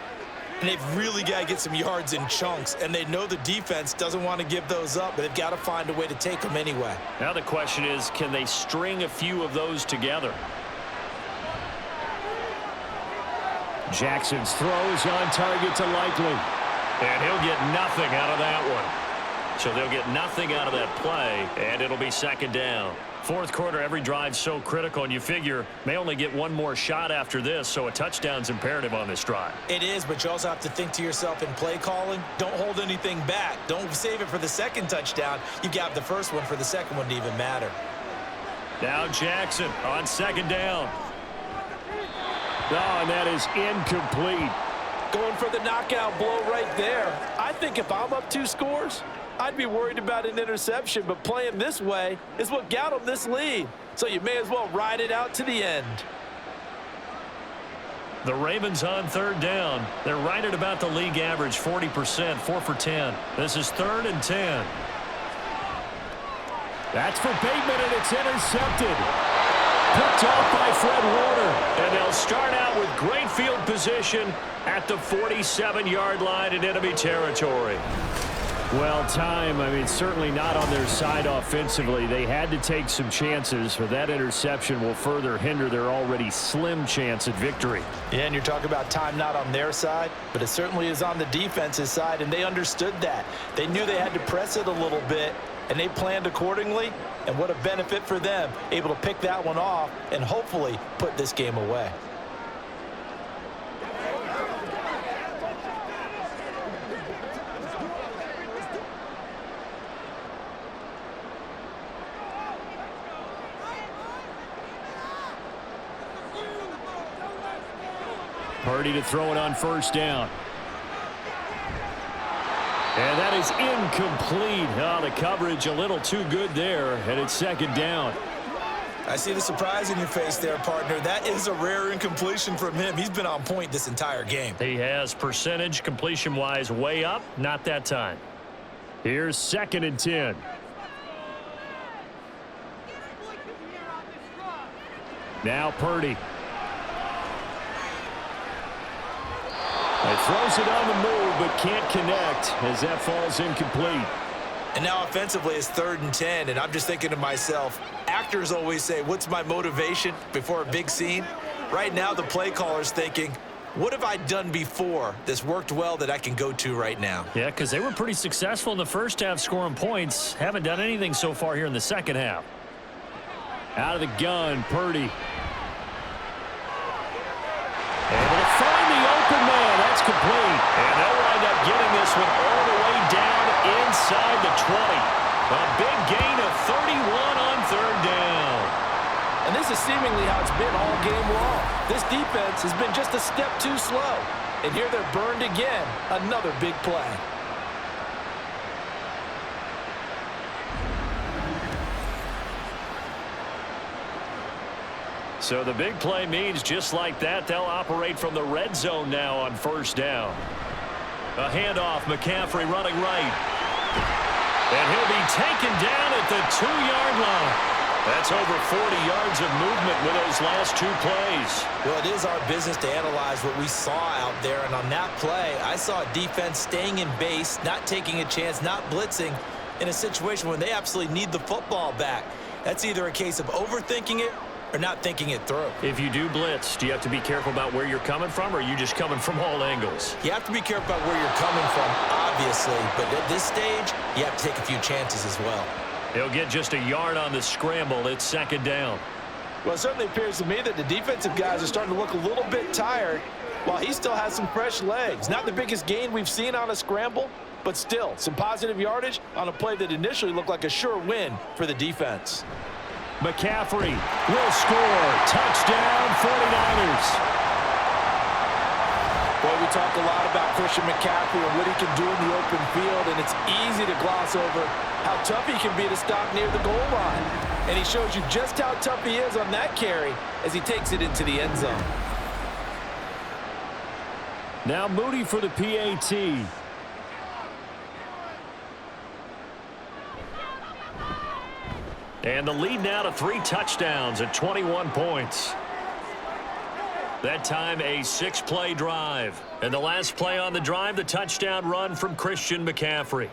and they've really got to get some yards in chunks, and they know the defense doesn't want to give those up, but they've got to find a way to take them anyway. Now the question is, can they string a few of those together? Jackson's throw is on target to Likely. And he'll get nothing out of that one. So they'll get nothing out of that play, and it'll be 2nd down. Fourth quarter, every drive's so critical, and you figure may only get one more shot after this, so a touchdown's imperative on this drive. It is, but you also have to think to yourself in play calling, don't hold anything back. Don't save it for the 2nd touchdown. You got the first one for the 2nd one to even matter. Now Jackson on 2nd down. Oh, and that is incomplete. Going for the knockout blow right there. I think if I'm up 2 scores, I'd be worried about an interception, but playing this way is what got them this lead. So you may as well ride it out to the end. The Ravens on 3rd down. They're right at about the league average, 40%, 4 for 10. This is 3rd and 10. That's for Bateman, and it's intercepted. Picked off by Fred Warner. And they'll start out with great field position at the 47-yard line in enemy territory. Well, time, I mean, certainly not on their side offensively. They had to take some chances, or that interception will further hinder their already slim chance at victory. Yeah, and you're talking about time not on their side, but it certainly is on the defense's side, and they understood that. They knew they had to press it a little bit, and they planned accordingly, and what a benefit for them, able to pick that one off and hopefully put this game away. Purdy to throw it on first down. And that is incomplete. Oh, the coverage a little too good there, and it's second down. I see the surprise in your face there, partner. That is a rare incompletion from him. He's been on point this entire game. He has percentage completion-wise way up, not that time. Here's 2nd and 10. Now Purdy. He throws it on the move, but can't connect as that falls incomplete. And now offensively it's 3rd and 10, and I'm just thinking to myself, actors always say, what's my motivation before a big scene? Right now the play caller's thinking, what have I done before that's worked well that I can go to right now? Yeah, because they were pretty successful in the first half scoring points. Haven't done anything so far here in the second half. Out of the gun, Purdy. Able to find the open man. That's complete. And they'll wind up getting this one all the way down inside the 20. A big gain of 31 on 3rd down. And this is seemingly how it's been all game long. This defense has been just a step too slow. And here they're burned again. Another big play. So the big play means just like that, they'll operate from the red zone now on first down. A handoff, McCaffrey running right. And he'll be taken down at the 2-yard line. That's over 40 yards of movement with those last 2 plays. Well, it is our business to analyze what we saw out there, and on that play, I saw a defense staying in base, not taking a chance, not blitzing in a situation when they absolutely need the football back. That's either a case of overthinking it or not thinking it through. If you do blitz, do you have to be careful about where you're coming from, or are you just coming from all angles? You have to be careful about where you're coming from, obviously, but at this stage, you have to take a few chances as well. He'll get just a yard on the scramble. It's 2nd down. Well, it certainly appears to me that the defensive guys are starting to look a little bit tired while he still has some fresh legs. Not the biggest gain we've seen on a scramble, but still some positive yardage on a play that initially looked like a sure win for the defense. McCaffrey will score. Touchdown, 49ers. Boy, we talk a lot about Christian McCaffrey and what he can do in the open field, and it's easy to gloss over how tough he can be to stop near the goal line. And he shows you just how tough he is on that carry as he takes it into the end zone. Now Moody for the PAT. And the lead now to 3 touchdowns at 21 points. That time a 6-play drive. And the last play on the drive, the touchdown run from Christian McCaffrey.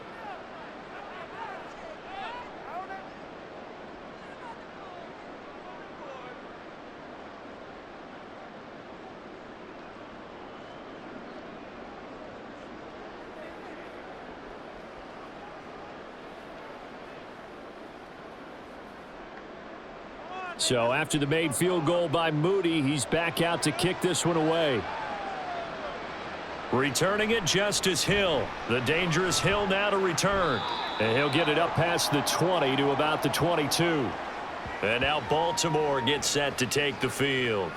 So after the made field goal by Moody, he's back out to kick this one away. Returning it, Justice Hill. The dangerous Hill now to return. And he'll get it up past the 20 to about the 22. And now Baltimore gets set to take the field.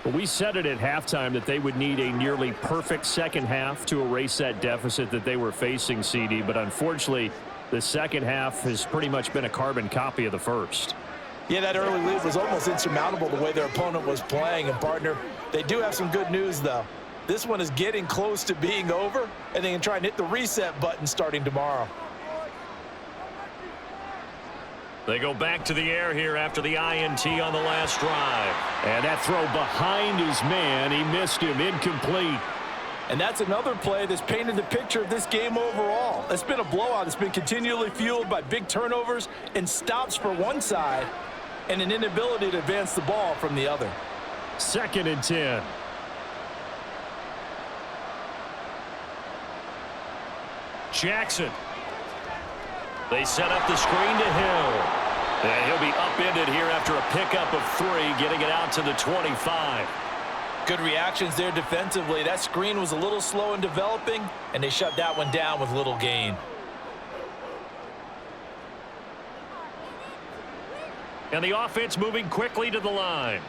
Well, we said it at halftime that they would need a nearly perfect second half to erase that deficit that they were facing, CD. But unfortunately, the second half has pretty much been a carbon copy of the first. Yeah, that early lead was almost insurmountable the way their opponent was playing. And, partner, they do have some good news, though. This one is getting close to being over, and they can try and hit the reset button starting tomorrow. They go back to the air here after the INT on the last drive. And that throw behind his man, he missed him, incomplete. And that's another play that's painted the picture of this game overall. It's been a blowout. It's been continually fueled by big turnovers and stops for one side and an inability to advance the ball from the other. 2nd and 10. Jackson. They set up the screen to Hill. And he'll be upended here after a pickup of 3, getting it out to the 25. Good reactions there defensively. That screen was a little slow in developing, and they shut that one down with little gain. And the offense moving quickly to the line.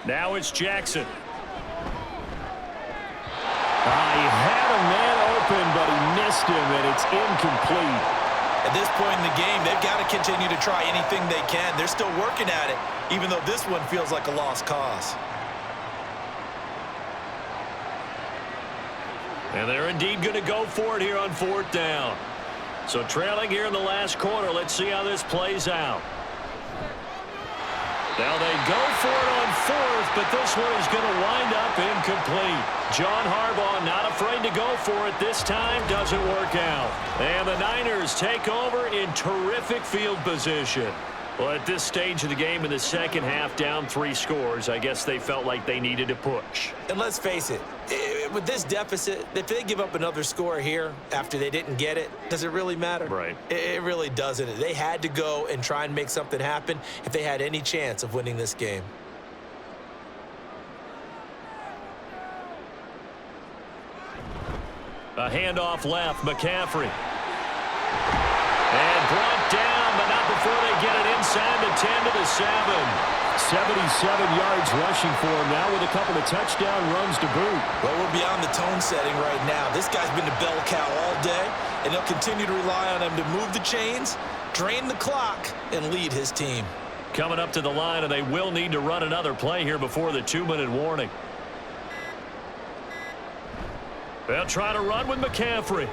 Now it's Jackson. He had a man open, but he missed him, and it's incomplete. At this point in the game, they've got to continue to try anything they can. They're still working at it, even though this one feels like a lost cause. And they're indeed going to go for it here on 4th down. So trailing here in the last quarter, let's see how this plays out. Now they go for it on 4th, but this one is going to wind up incomplete. John Harbaugh not afraid to go for it this time. Doesn't work out. And the Niners take over in terrific field position. Well, at this stage of the game in the second half, down 3 scores, I guess they felt like they needed to push. And let's face it, with this deficit, if they give up another score here after they didn't get it, does it really matter? Right. It really doesn't. They had to go and try and make something happen if they had any chance of winning this game. A handoff left, McCaffrey. And brought down, but not before they get it inside the 10 to the 7. 77 yards rushing for him now with a couple of touchdown runs to boot. Well, we're beyond the tone setting right now. This guy's been the bell cow all day, and they'll continue to rely on him to move the chains, drain the clock, and lead his team. Coming up to the line, and they will need to run another play here before the 2-minute warning. They'll try to run with McCaffrey.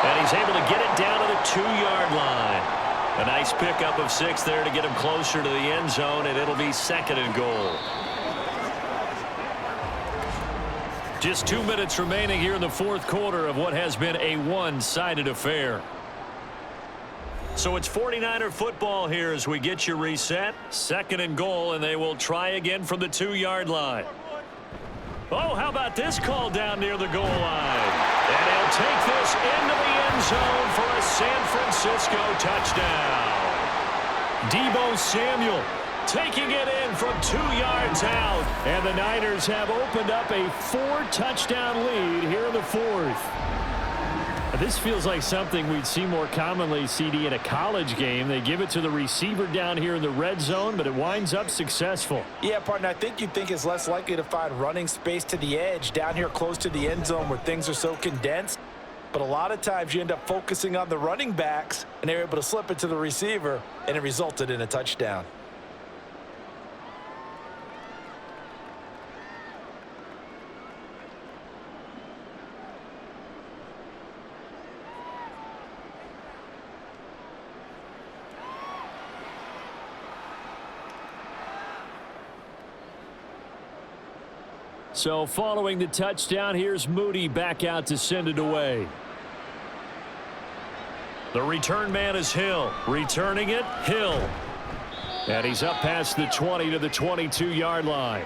And he's able to get it down to the 2-yard line. A nice pickup of 6 there to get him closer to the end zone, and it'll be 2nd and goal. Just 2 minutes remaining here in the 4th quarter of what has been a one-sided affair. So it's 49er football here as we get you reset. 2nd and goal, and they will try again from the 2-yard line. Oh, how about this call down near the goal line? And he'll take this into the end zone for a San Francisco touchdown. Deebo Samuel taking it in from 2 yards out. And the Niners have opened up a 4-touchdown lead here in the 4th. This feels like something we'd see more commonly, CD, in a college game. They give it to the receiver down here in the red zone, but it winds up successful. Yeah, partner, I think you'd think it's less likely to find running space to the edge down here close to the end zone where things are so condensed. But a lot of times you end up focusing on the running backs, and they're able to slip it to the receiver, and it resulted in a touchdown. So following the touchdown, here's Moody back out to send it away. The return man is Hill. Returning it, Hill. And he's up past the 20 to the 22-yard line.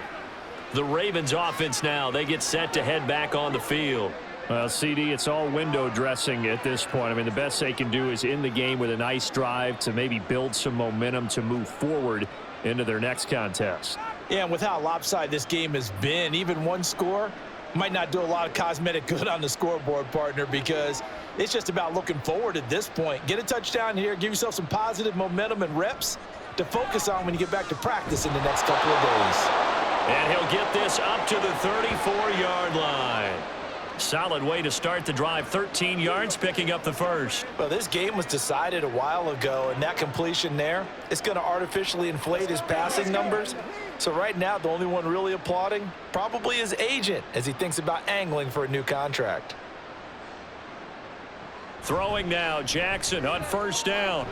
The Ravens offense now, they get set to head back on the field. Well, CD, it's all window dressing at this point. I mean, the best they can do is in the game with a nice drive to maybe build some momentum to move forward into their next contest. Yeah, and with how lopsided this game has been, even one score might not do a lot of cosmetic good on the scoreboard, partner, because it's just about looking forward at this point. Get a touchdown here, give yourself some positive momentum and reps to focus on when you get back to practice in the next couple of days. And he'll get this up to the 34-yard line. Solid way to start the drive. 13 yards, picking up the first. Well, this game was decided a while ago, and that completion there is going to artificially inflate his passing numbers. So right now, the only one really applauding probably his agent as he thinks about angling for a new contract. Throwing now, Jackson on first down.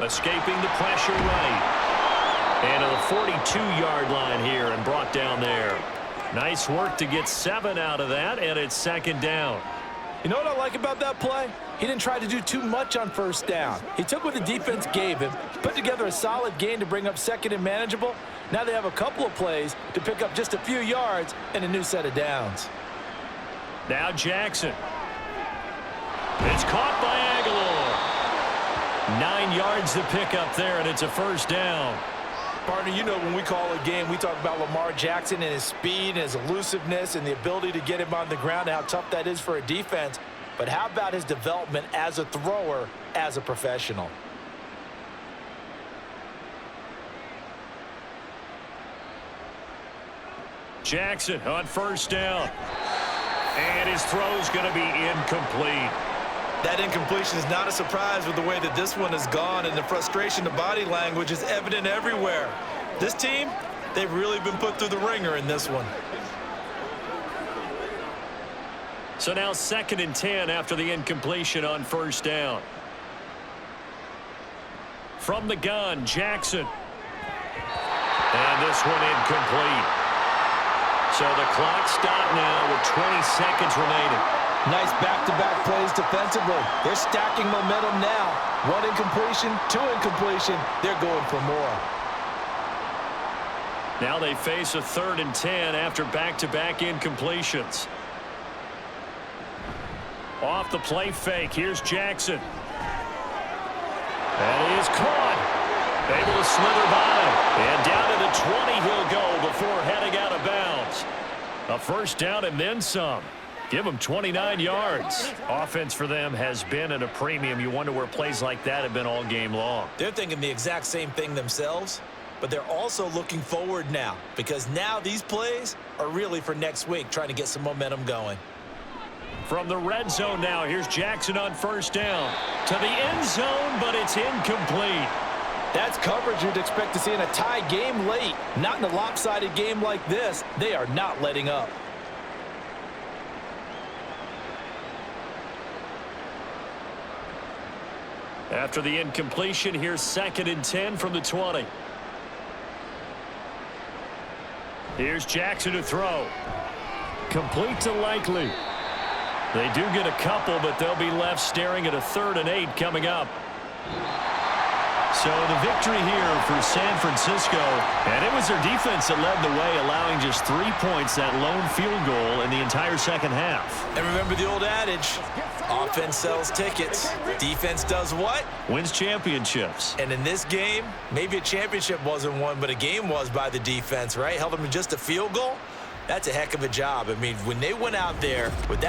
Escaping the pressure right. And he'll 42-yard line here and brought down there. Nice work to get 7 out of that, and it's second down. You know what I like about that play? He didn't try to do too much on first down. He took what the defense gave him, put together a solid gain to bring up second and manageable. Now they have a couple of plays to pick up just a few yards and a new set of downs. Now Jackson. It's caught by Aguilar. 9 yards to pick up there, and it's a first down. Partner, you know when we call a game, we talk about Lamar Jackson and his speed and his elusiveness and the ability to get him on the ground and how tough that is for a defense. But how about his development as a thrower, as a professional? Jackson on first down. And his throw's going to be incomplete. That incompletion is not a surprise with the way that this one has gone, and the frustration, the body language is evident everywhere. This team, they've really been put through the ringer in this one. So now 2nd and 10 after the incompletion on first down. From the gun, Jackson. And this one incomplete. So the clock stopped now with 20 seconds remaining. Nice back-to-back plays defensively. They're stacking momentum now. 1 incompletion, 2 incompletion. They're going for more. Now they face a 3rd and 10 after back-to-back incompletions. Off the play fake. Here's Jackson. And he is caught. Able to slither by. And down to the 20 he'll go before heading out of bounds. A first down and then some. Give them 29 yards. Offense for them has been at a premium. You wonder where plays like that have been all game long. They're thinking the exact same thing themselves, but they're also looking forward now, because now these plays are really for next week, trying to get some momentum going. From the red zone now, here's Jackson on first down. To the end zone, but it's incomplete. That's coverage you'd expect to see in a tie game late. Not in a lopsided game like this. They are not letting up. After the incompletion, here's 2nd and 10 from the 20. Here's Jackson to throw. Complete to Likely. They do get a couple, but they'll be left staring at a 3rd and 8 coming up. So the victory here for San Francisco, and it was their defense that led the way, allowing just 3 points, that lone field goal in the entire second half. And remember the old adage, offense sells tickets, defense does what? Wins championships. And in this game, maybe a championship wasn't won, but a game was by the defense, right? Held them to just a field goal. That's a heck of a job. I mean, when they went out there with that